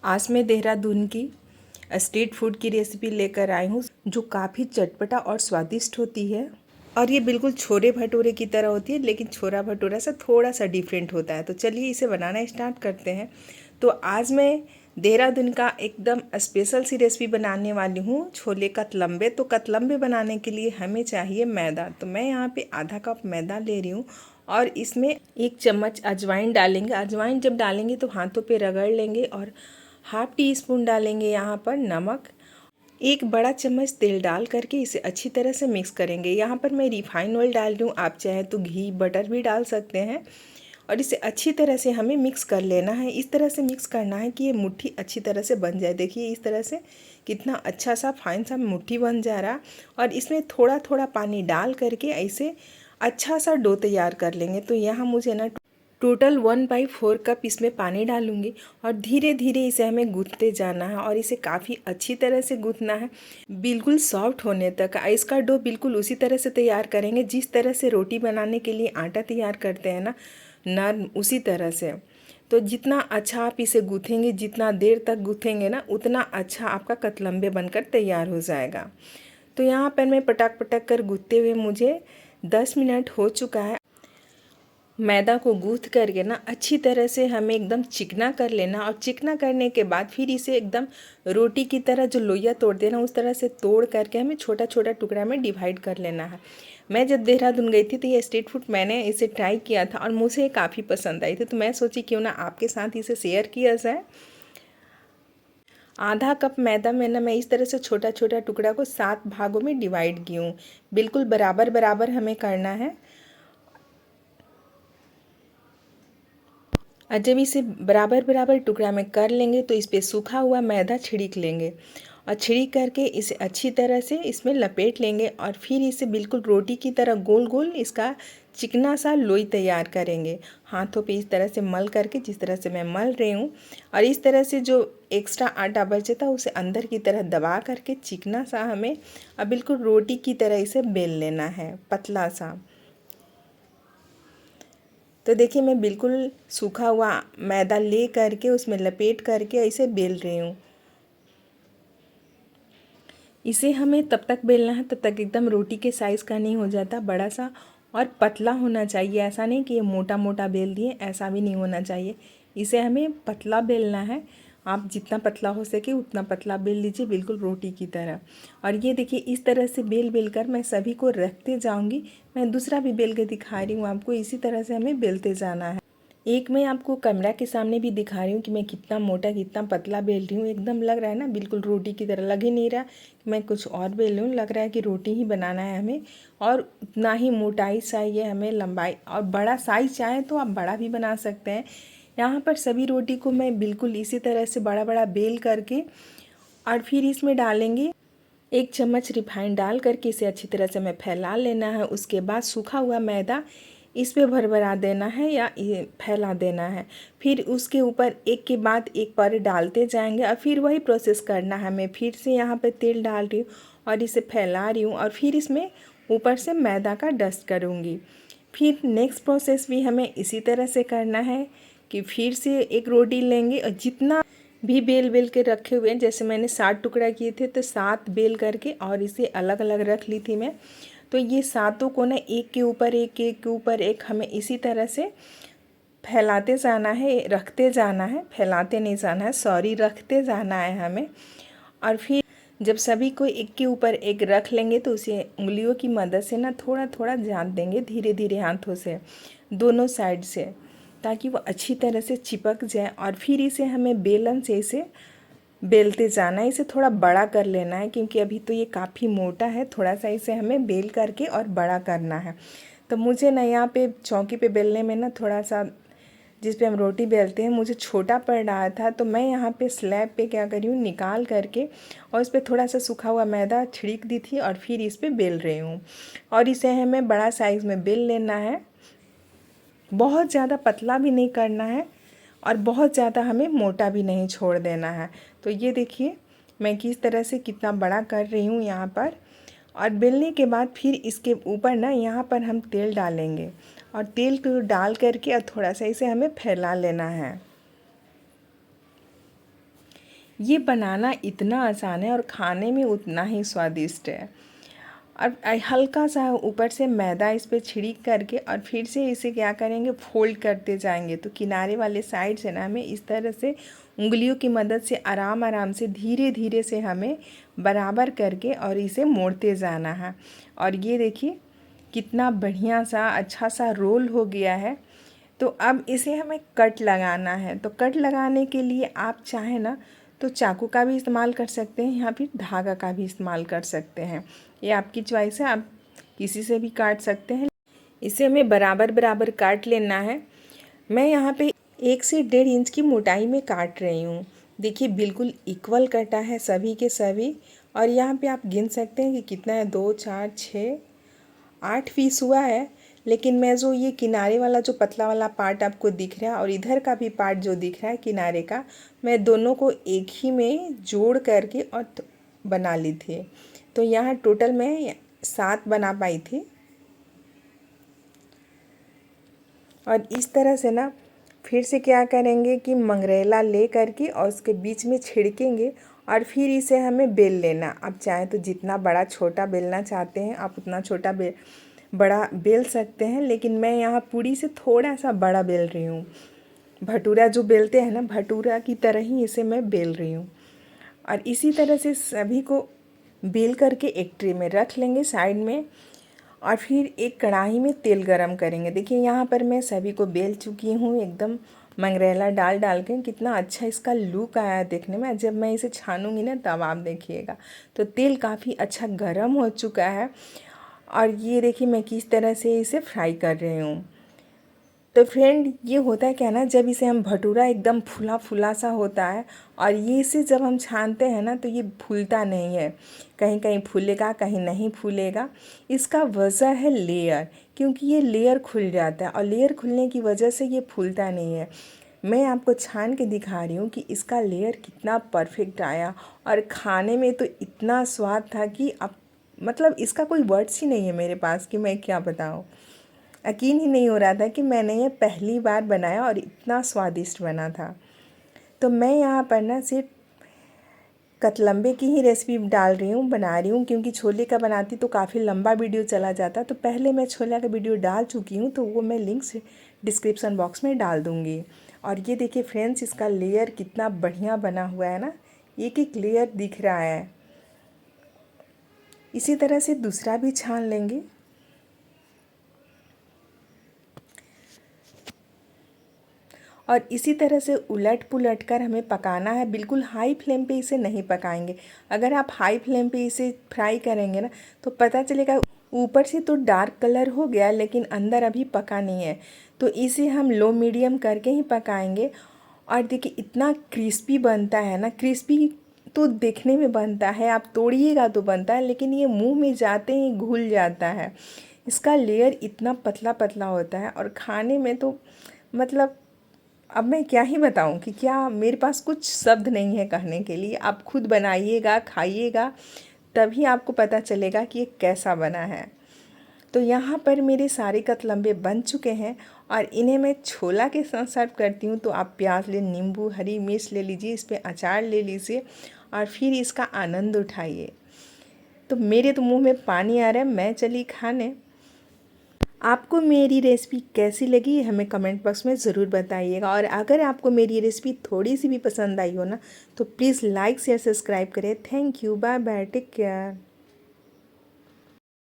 आज मैं देहरादून की स्ट्रीट फूड की रेसिपी लेकर आई हूँ जो काफ़ी चटपटा और स्वादिष्ट होती है। और ये बिल्कुल छोले भटूरे की तरह होती है, लेकिन छोला भटूरा से थोड़ा सा डिफरेंट होता है। तो चलिए इसे बनाना स्टार्ट करते हैं। तो आज मैं देहरादून का एकदम स्पेशल सी रेसिपी बनाने वाली हूँ, छोले कतलम्बे। तो कतलम्बे बनाने के लिए हमें चाहिए मैदा। तो मैं यहाँ पे आधा कप मैदा ले रही हूँ और इसमें 1 चम्मच अजवाइन डालेंगे। अजवाइन जब डालेंगे तो हाथों पे रगड़ लेंगे और हाफ टी स्पून डालेंगे यहाँ पर नमक। 1 बड़ा चम्मच तेल डाल करके इसे अच्छी तरह से मिक्स करेंगे। यहाँ पर मैं रिफाइंड ऑयल डाल रही हूँ, आप चाहें तो घी बटर भी डाल सकते हैं। और इसे अच्छी तरह से हमें मिक्स कर लेना है। इस तरह से मिक्स करना है कि ये मुट्ठी अच्छी तरह से बन जाए। देखिए इस तरह से कितना अच्छा सा फाइन सा मुट्ठी बन जा रहा। और इसमें थोड़ा थोड़ा पानी डाल करके ऐसे अच्छा सा डो तैयार कर लेंगे। तो यहाँ मुझे ना टोटल 1/4 कप इसमें पानी डालूंगी और धीरे धीरे इसे हमें गूँथते जाना है और इसे काफ़ी अच्छी तरह से गूँथना है, बिल्कुल सॉफ्ट होने तक। इसका डो बिल्कुल उसी तरह से तैयार करेंगे जिस तरह से रोटी बनाने के लिए आटा तैयार करते हैं ना, नर्म उसी तरह से। तो जितना अच्छा आप इसे गूँथेंगे, जितना देर तक गूँथेंगे ना, उतना अच्छा आपका कतलम्बे बनकर तैयार हो जाएगा। तो यहाँ पर मैं पटक पटक कर गूँथते हुए मुझे 10 मिनट हो चुका है। मैदा को गूँथ करके ना अच्छी तरह से हमें एकदम चिकना कर लेना और चिकना करने के बाद फिर इसे एकदम रोटी की तरह जो लोइया तोड़ देना उस तरह से तोड़ करके हमें छोटा छोटा टुकड़ा में डिवाइड कर लेना है। मैं जब देहरादून गई थी तो ये स्ट्रीट फूड मैंने इसे ट्राई किया था और मुझे काफ़ी पसंद आई थी। तो मैं सोची क्यों ना आपके साथ इसे शेयर किया जाए। आधा कप मैदा में ना मैं इस तरह से छोटा छोटा टुकड़ा को 7 भागों में डिवाइड की हूँ। बिल्कुल बराबर बराबर हमें करना है। और जब इसे बराबर बराबर टुकड़ा में कर लेंगे तो इस पर सूखा हुआ मैदा छिड़क लेंगे और छिड़क करके इसे अच्छी तरह से इसमें लपेट लेंगे और फिर इसे बिल्कुल रोटी की तरह गोल गोल इसका चिकना सा लोई तैयार करेंगे। हाथों पे इस तरह से मल करके, जिस तरह से मैं मल रही हूँ, और इस तरह से जो एक्स्ट्रा आटा बचे था उसे अंदर की तरह दबा करके चिकना सा हमें और बिल्कुल रोटी की तरह इसे बेल लेना है, पतला सा। तो देखिए मैं बिल्कुल सूखा हुआ मैदा ले करके उसमें लपेट करके इसे बेल रही हूँ। इसे हमें तब तक बेलना है तब तक एकदम रोटी के साइज़ का नहीं हो जाता, बड़ा सा और पतला होना चाहिए। ऐसा नहीं कि ये मोटा मोटा बेल दिए, ऐसा भी नहीं होना चाहिए। इसे हमें पतला बेलना है। आप जितना पतला हो सके उतना पतला बेल लीजिए, बिल्कुल रोटी की तरह। और ये देखिए इस तरह से बेल बेल कर मैं सभी को रखते जाऊंगी। मैं दूसरा भी बेल के दिखा रही हूँ आपको। इसी तरह से हमें बेलते जाना है। एक मैं आपको कैमरा के सामने भी दिखा रही हूँ कि मैं कितना मोटा कितना पतला बेल रही हूँ। एकदम लग रहा है ना बिल्कुल रोटी की तरह, लग ही नहीं रहा कि मैं कुछ और बेल रही हूँ, लग रहा है कि रोटी ही बनाना है हमें। और उतना ही मोटाई चाहिए हमें, लंबाई। और बड़ा साइज़ चाहे तो आप बड़ा भी बना सकते हैं। यहाँ पर सभी रोटी को मैं बिल्कुल इसी तरह से बड़ा बड़ा बेल करके और फिर इसमें डालेंगे 1 चम्मच रिफाइंड डाल करके इसे अच्छी तरह से हमें फैला लेना है। उसके बाद सूखा हुआ मैदा इस पे भरभरा देना है या ये फैला देना है। फिर उसके ऊपर एक के बाद एक पर डालते जाएंगे और फिर वही प्रोसेस करना है। मैं फिर से यहाँ पे तेल डाल रही हूँ और इसे फैला रही हूँ और फिर इसमें ऊपर से मैदा का डस्ट करूँगी। फिर नेक्स्ट प्रोसेस भी हमें इसी तरह से करना है कि फिर से एक रोटी लेंगे और जितना भी बेल बेल के रखे हुए हैं, जैसे मैंने 7 टुकड़ा किए थे तो 7 बेल करके और इसे अलग अलग रख ली थी मैं। तो ये सातों को ना एक के ऊपर एक, एक के ऊपर एक हमें इसी तरह से फैलाते जाना है, रखते जाना है, फैलाते नहीं जाना है, सॉरी, रखते जाना है हमें। और फिर जब सभी को एक के ऊपर एक रख लेंगे तो उसे उंगलियों की मदद से ना थोड़ा थोड़ा जान देंगे, धीरे धीरे हाथों से दोनों साइड से, ताकि वो अच्छी तरह से चिपक जाए। और फिर इसे हमें बेलन से इसे बेलते जाना है। इसे थोड़ा बड़ा कर लेना है क्योंकि अभी तो ये काफ़ी मोटा है। थोड़ा सा इसे हमें बेल करके और बड़ा करना है। तो मुझे ना यहाँ पे चौकी पे बेलने में ना थोड़ा सा, जिस पे हम रोटी बेलते हैं, मुझे छोटा पड़ रहा था। तो मैं यहाँ पे स्लैब पे क्या करी हूँ, निकाल करके और इस पर थोड़ा सा सूखा हुआ मैदा छिड़क दी थी और फिर इस पर बेल रही हूँ। और इसे हमें बड़ा साइज़ में बेल लेना है। बहुत ज़्यादा पतला भी नहीं करना है और बहुत ज़्यादा हमें मोटा भी नहीं छोड़ देना है। तो ये देखिए मैं किस तरह से कितना बड़ा कर रही हूँ यहाँ पर। और बेलने के बाद फिर इसके ऊपर ना यहाँ पर हम तेल डालेंगे और तेल को डाल करके और थोड़ा सा इसे हमें फैला लेना है। ये बनाना इतना आसान है और खाने में उतना ही स्वादिष्ट है। और हल्का सा ऊपर से मैदा इस पर छिड़क करके और फिर से इसे क्या करेंगे, फोल्ड करते जाएंगे। तो किनारे वाले साइड से ना हमें इस तरह से उंगलियों की मदद से आराम आराम से धीरे धीरे से हमें बराबर करके और इसे मोड़ते जाना है। और ये देखिए कितना बढ़िया सा अच्छा सा रोल हो गया है। तो अब इसे हमें कट लगाना है। तो कट लगाने के लिए आप चाहें ना तो चाकू का भी इस्तेमाल कर सकते हैं या फिर धागा का भी इस्तेमाल कर सकते हैं, ये आपकी चॉइस है, आप किसी से भी काट सकते हैं। इसे हमें बराबर बराबर काट लेना है। मैं यहाँ पे 1 से 1.5 इंच की मोटाई में काट रही हूँ। देखिए बिल्कुल इक्वल कटा है सभी के सभी। और यहाँ पे आप गिन सकते हैं कि कितना है, 2 4 6 8 पीस हुआ है। लेकिन मैं जो ये किनारे वाला जो पतला वाला पार्ट आपको दिख रहा है और इधर का भी पार्ट जो दिख रहा है किनारे का, मैं दोनों को एक ही में जोड़ करके और बना ली थी। तो यहाँ टोटल मैं 7 बना पाई थी। और इस तरह से ना फिर से क्या करेंगे कि मंगरेला ले करके और उसके बीच में छिड़केंगे और फिर इसे हमें बेल लेना। आप चाहें तो जितना बड़ा छोटा बेलना चाहते हैं आप उतना छोटा बड़ा बेल सकते हैं, लेकिन मैं यहाँ पूरी से थोड़ा सा बड़ा बेल रही हूँ। भटूरा जो बेलते हैं ना, भटूरा की तरह ही इसे मैं बेल रही हूँ। और इसी तरह से सभी को बेल करके एक ट्रे में रख लेंगे साइड में। और फिर एक कढ़ाई में तेल गरम करेंगे। देखिए यहाँ पर मैं सभी को बेल चुकी हूँ एकदम मंगरेला डाल डाल के। कितना अच्छा इसका लुक आया देखने में। जब मैं इसे छानूंगी ना तब आप देखिएगा। तो तेल काफ़ी अच्छा गरम हो चुका है। और ये देखिए मैं किस तरह से इसे फ्राई कर रही हूँ। तो फ्रेंड ये होता है क्या ना, जब इसे हम भटूरा एकदम फूला फूला सा होता है और ये इसे जब हम छानते हैं ना तो ये फूलता नहीं है। कहीं कहीं फूलेगा कहीं नहीं फूलेगा। इसका वजह है लेयर, क्योंकि ये लेयर खुल जाता है और लेयर खुलने की वजह से ये फूलता नहीं है। मैं आपको छान के दिखा रही हूँ कि इसका लेयर कितना परफेक्ट आया और खाने में तो इतना स्वाद था कि अब मतलब इसका कोई वर्ड्स ही नहीं है मेरे पास कि मैं क्या बताऊँ। यकीन ही नहीं हो रहा था कि मैंने ये पहली बार बनाया और इतना स्वादिष्ट बना था। तो मैं यहाँ पर ना सिर्फ कतलम्बे की ही रेसिपी डाल रही हूँ, बना रही हूँ, क्योंकि छोले का बनाती तो काफ़ी लंबा वीडियो चला जाता। तो पहले मैं छोले का वीडियो डाल चुकी हूँ, तो वो मैं लिंक्स डिस्क्रिप्शन बॉक्स में डाल दूँगी। और ये देखिए फ्रेंड्स इसका लेयर कितना बढ़िया बना हुआ है ना, एक एक लेयर दिख रहा है। इसी तरह से दूसरा भी छान लेंगे। और इसी तरह से उलट पुलट कर हमें पकाना है। बिल्कुल हाई फ्लेम पे इसे नहीं पकाएंगे। अगर आप हाई फ्लेम पे इसे फ्राई करेंगे ना तो पता चलेगा ऊपर से तो डार्क कलर हो गया लेकिन अंदर अभी पका नहीं है। तो इसे हम लो मीडियम करके ही पकाएंगे। और देखिए इतना क्रिस्पी बनता है ना, क्रिस्पी तो देखने में बनता है, आप तोड़िएगा तो बनता है, लेकिन ये मुंह में जाते ही घुल जाता है। इसका लेयर इतना पतला पतला होता है और खाने में तो मतलब अब मैं क्या ही बताऊं कि क्या, मेरे पास कुछ शब्द नहीं है कहने के लिए। आप खुद बनाइएगा खाइएगा तभी आपको पता चलेगा कि ये कैसा बना है। तो यहाँ पर मेरे सारे कतलम्बे बन चुके हैं और इन्हें मैं छोला के साथ सर्व करती हूँ। तो आप प्याज ले, नींबू, हरी मिर्च ले लीजिए, इस पर अचार ले लीजिए और फिर इसका आनंद उठाइए। तो मेरे तो मुँह में पानी आ रहा है, मैं चली खाने। आपको मेरी रेसिपी कैसी लगी हमें कमेंट बॉक्स में ज़रूर बताइएगा। और अगर आपको मेरी रेसिपी थोड़ी सी भी पसंद आई हो ना तो प्लीज़ लाइक शेयर सब्सक्राइब करें। Thank you, bye bye, take care.